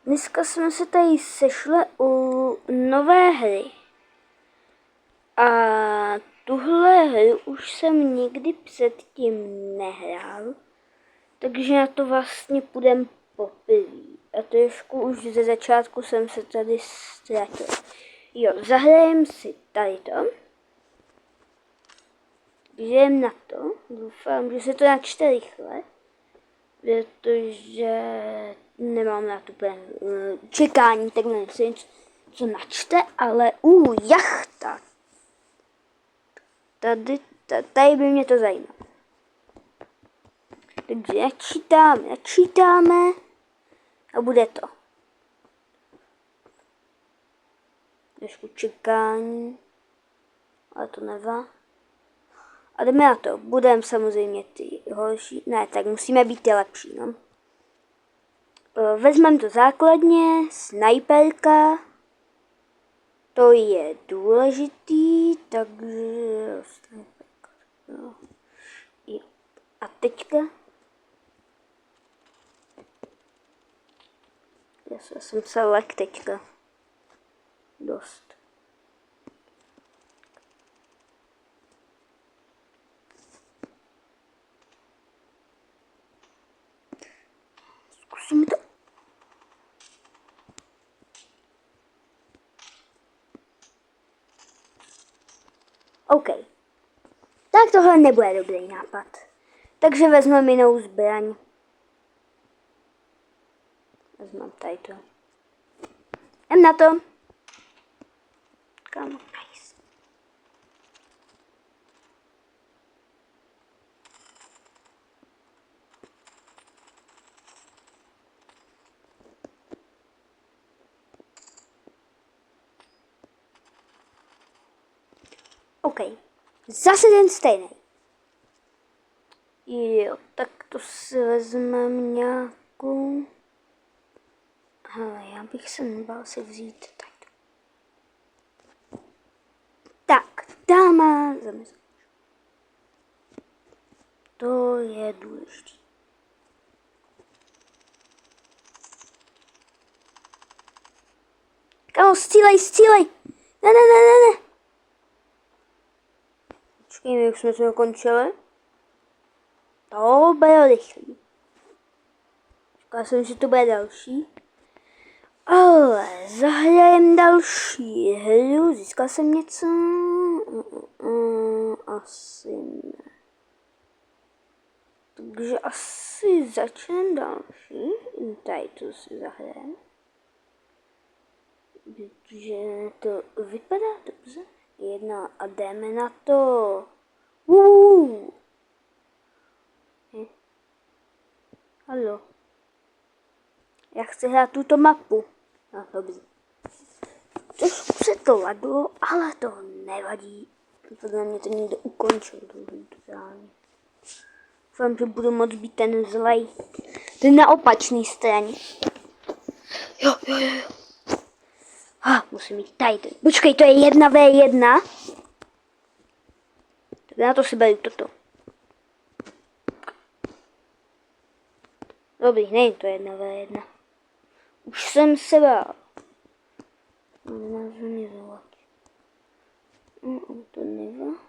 Dneska jsme se tady sešli u nové hry. A tuhle hru už jsem nikdy předtím nehrál, takže na to vlastně půjdem poprvé. A trošku už ze začátku jsem se tady ztratil. Jo, zahrajem si tady to. Jdem na to. Doufám, že se to načte rychle, protože nemám na to čekání, tak nevím, co načte, ale jachta. Tady by mě to zajímalo. Takže načítáme a bude to. Trošku čekání, ale to nevá. A jdeme na to. Budeme samozřejmě ty horší. Ne, tak musíme být ty lepší, no. Vezmeme to základně, snajperka. To je důležitý, takže snajperka. No. A teďka. Já jsem se lek teďka. Dost. Zkusíme to. OK. Tak tohle nebude dobrý nápad. Takže vezmeme jinou zbraň. Vezmeme tady to. Jdem na to. Kámo, nice. OK. Zase ten stejný. Jo, tak to si vezmeme nějakou. Ale já bych se nebál si vzít tady. Tak, dáma zamyslet. To je důležité. Kámo, střílej! Ne. Počkej, jak jsme to dokončili. To bylo rychlý. Říkala jsem, že to bude další. Ale zahrajem další hru. Získal jsem něco? Asi ne. Takže asi začneme další. Tady to si zahrajem. Protože to vypadá dobře. Jedna a jdeme na to. Haló. Já chci hrát tuto mapu. No, dobře. Trošku se to ladilo, ale to nevadí. Podle mě to někdo ukončil. Doufám, že budu moc být ten zlej. Ten na opačný straně. Jo. Musím mít tady. Počkej, to je 1v1. Tak na to si beru toto. Dobrý, není to 1v1. Už jsem se bál. Můžu mě zavolat. To nevá.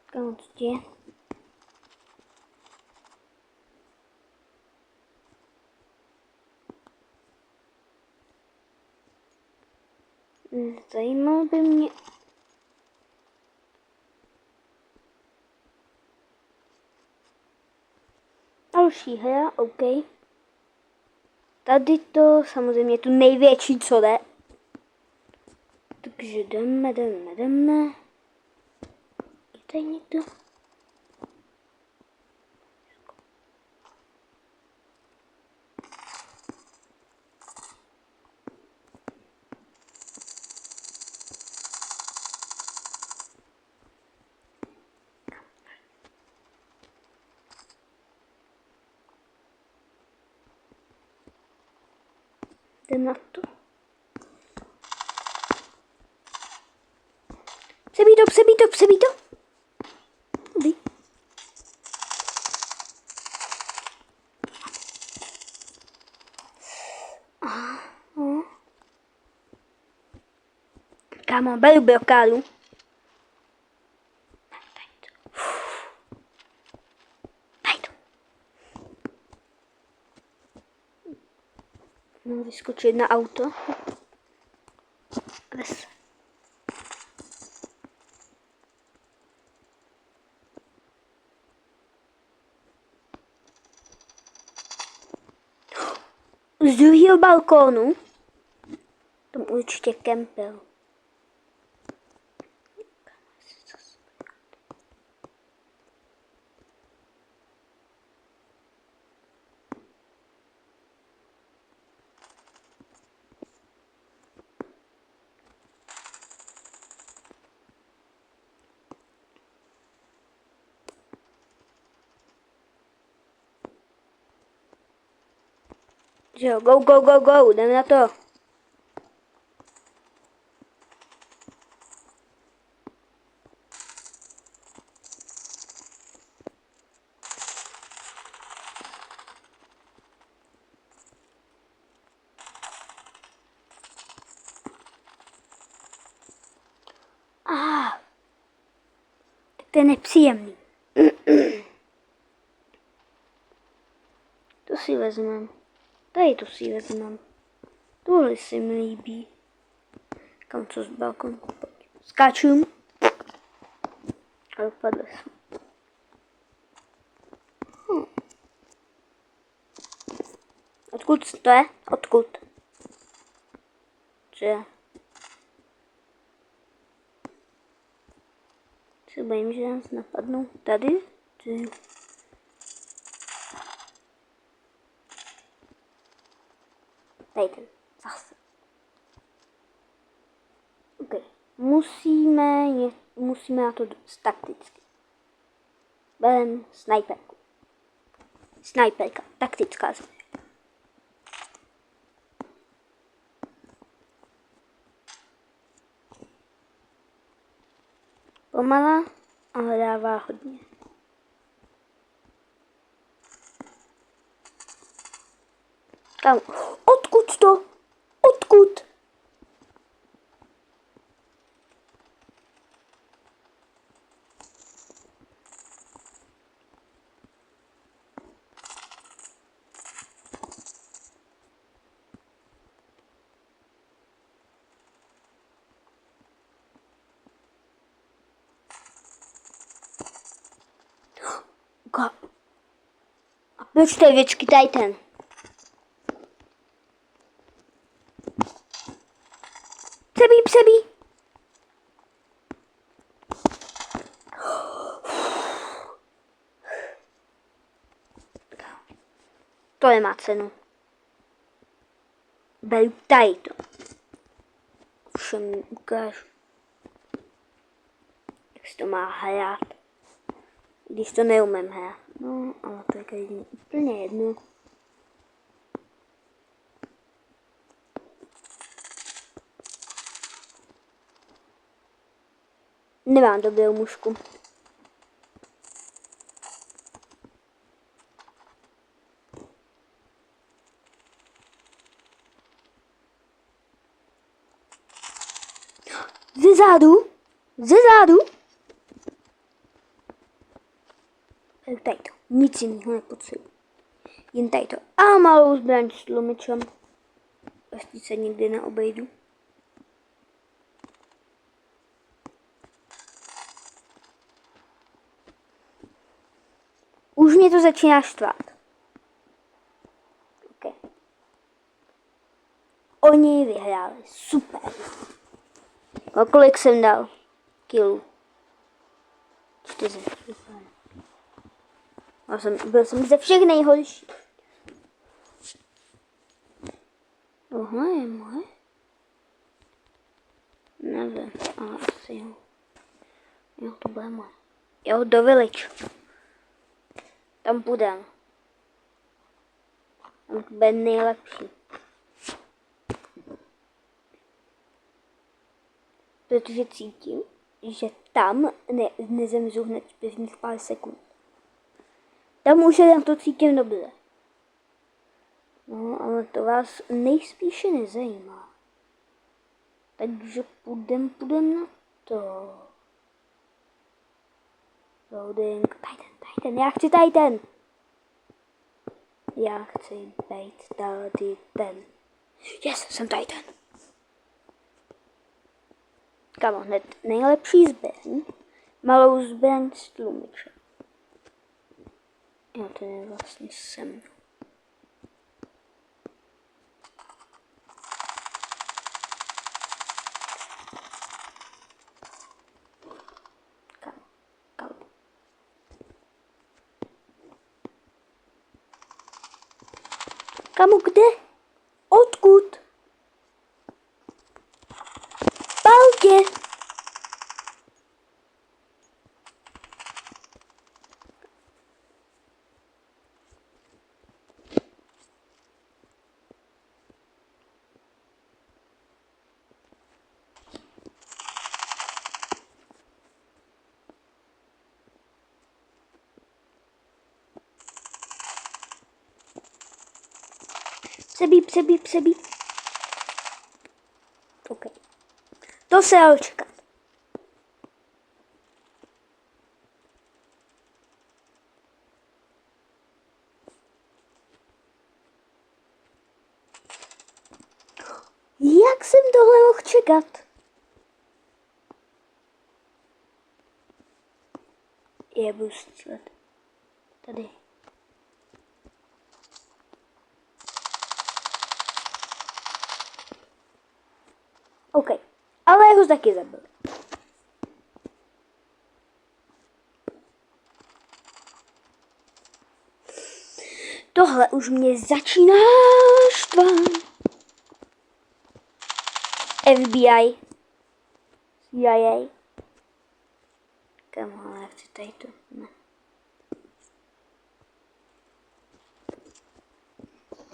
Kam to je? Zajímalo by mě. Další hra, OK. Tady to samozřejmě tu největší, co jde. Takže jdeme. Je tady někdo? Jdem na to. Přebí to. Dobrý. Kámo, beru blokádu. Tady to. Můžu vyskočit na auto. Ves. Z druhého balkónu tam určitě kempil. Jo, go, go, go, go, jdeme na to. Tak to je nepříjemný. To si vezmem. Tady to si vezmem. Tohle si mi líbí. Kam co z balkonu? Skáču. A dopadl jsem. Odkud to je? Odkud? Co je? Se bojím, že nás napadnou. Tady? Ty. Tady ten. Zase. OK. Musíme na to takticky. Berem snajperku. Snajperka. Taktická zbraň. Pomalá, ale dává hodně. Kam? Odkud to? Odkud? A proč to je věčky tady ten? Přebí. To nemá cenu. Beru tady to. Všem ukážu. Jak se to má hrát. Když to neumím hrát. No, ale to je každý úplně jedno. Nemám dobrou mušku. Ze zádu. Tady to. Nic jiného nepotřebuji. Jen tady to. A malou zbraň s tlumičem. Prostě se nikdy neobejdu. Už mě to začíná štvát. Okay. Oni vyhráli. Super. A kolik jsem dal? Kilů. 4. Super. Byl jsem ze všech nejhorší. Tohle je moje? Nevím, ale asi jo. Jo, to bude moje. Jo, do Village. Tam půjdem. Tam to bude nejlepší. Protože cítím, že tam nezemřu hned prvních pár sekund. Tam už já to cítím dobře. No, ale to vás nejspíše nezajímá. Takže půjdem na to. Loading. Titan, já chci Titan. Já chci být tady ten. Yes, jsem Titan. Kamo, hned nejlepší zbraň. Malou zbraň s tlumičem. Jo, to je vlastně sem. Kamo. Kamo, kde? Odkud? Paltě! Přebí. OK. To se dalo čekat. Jak jsem tohle mohl čekat? Je, budu střílet. Tady. OK. Ale ho taky zabil. Tohle už mě začíná štvat. FBI. CIA. Kam ale chci tady to. Ne.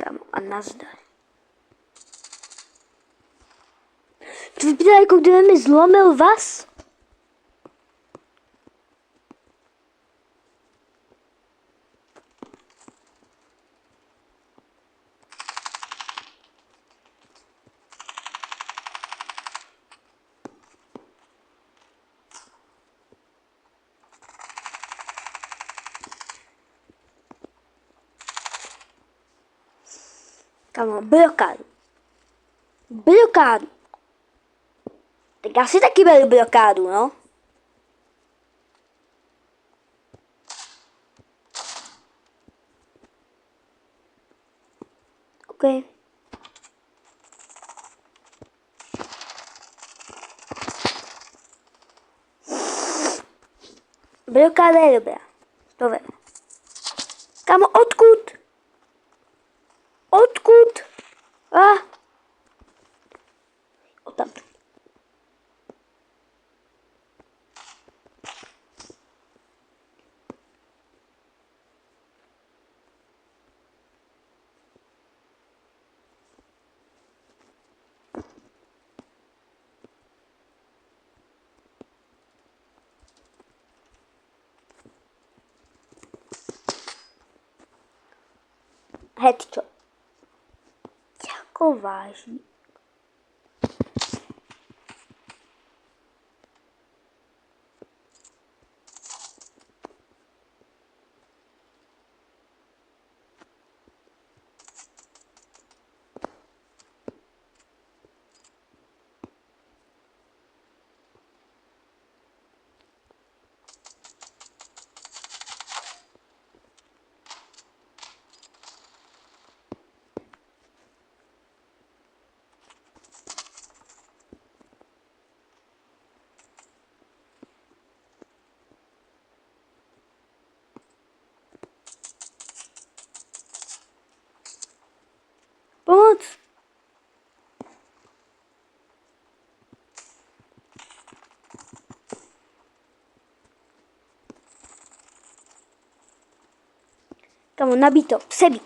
Kam a nazdar. To vypadá, jako kdyby mi zlomil vás. Kamo, blokádu. Tak já si taky beru blokádu, no. OK. Blokáda je dobrá. To vím. Kamo, odkud? Odtamtud. Headshot. Jako vážný. Pomoc! Kamo, nabito, přebí.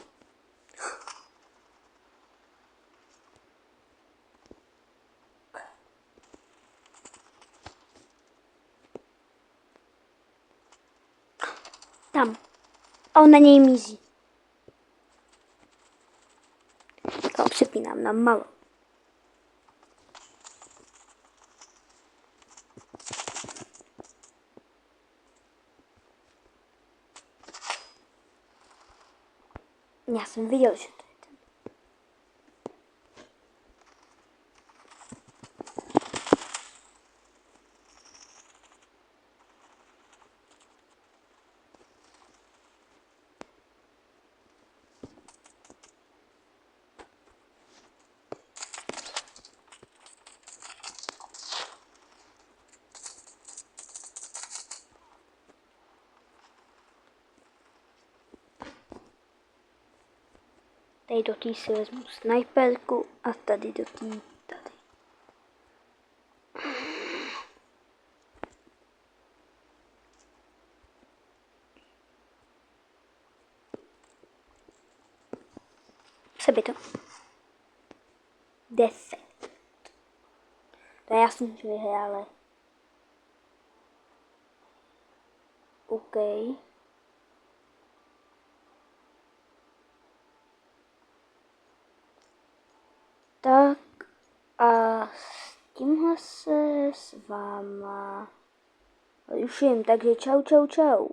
Tam. A on na něj míří. Kamo, přepínám na malo. Já jsem viděl, že to je ten. Tady do té si vezmu snajperku a tady do té tady. Sebe to. 10. To je jasný, že vyhráli. OK. Tak a s tímhle se s váma ruším, takže čau, čau, čau.